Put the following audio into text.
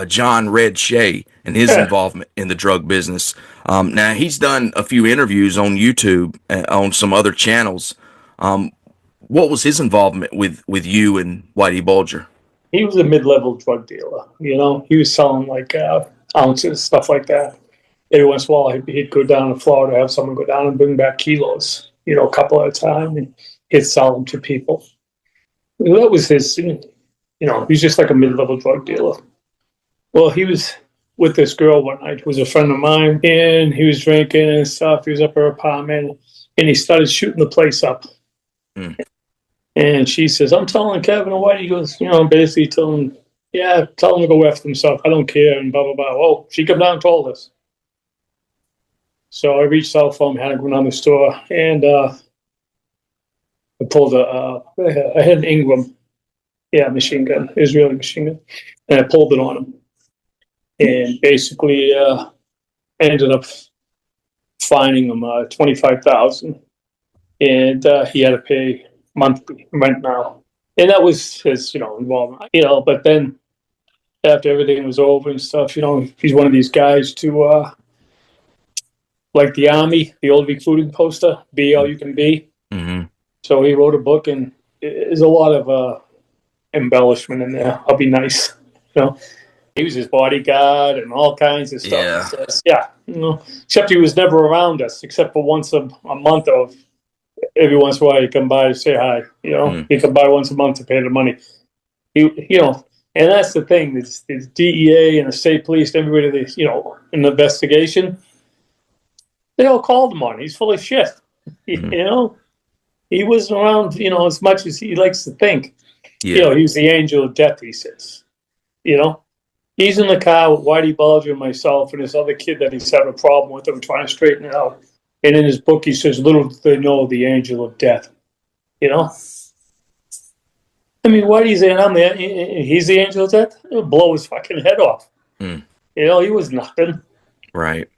John Red Shea and his involvement in the drug business. Now he's done a few interviews on YouTube on some other channels. Um, what was his involvement with you and Whitey Bulger? He was a mid-level drug dealer. He was selling like ounces, stuff like that. Every once in a while, he'd go down to Florida, have someone go down and bring back kilos, a couple at a time, and he'd sell them to people. That was his, he's just like a mid-level drug dealer. Well, he was with this girl one night who was a friend of mine, and he was drinking and stuff. He was up at her apartment, and he started shooting the place up. Mm. And she says, I'm telling Kevin and Whitey. He goes, basically telling him, yeah, tell him to go after himself. I don't care, and blah, blah, blah. Well, she come down and told us. So I reached out for him, had him go down the store, and I pulled I had an Ingram, machine gun, Israeli machine gun, and I pulled it on him. And basically ended up fining him $25,000, and he had to pay monthly rent now, and that was his involvement. But then after everything was over and stuff, he's one of these guys to like the Army, the old recruiting poster, be all you can be. Mm-hmm. So he wrote a book, and there's a lot of embellishment in there. I'll be nice, He was his bodyguard and all kinds of stuff. Yeah. Except he was never around us, except for once a month of every once in a while he'd come by to say hi. He'd come by once a month to pay the money. And that's the thing. The DEA and the state police, everybody, in the investigation, they all called him on. He's full of shit. Mm-hmm. He wasn't around, as much as he likes to think. Yeah. He was the angel of death, he says. He's in the car with Whitey Bulger and myself and this other kid that he's having a problem with. I'm trying to straighten it out. And in his book, he says, little do they know the angel of death. I mean, Whitey's saying, he's the angel of death? He'll blow his fucking head off. Mm. He was nothing. Right.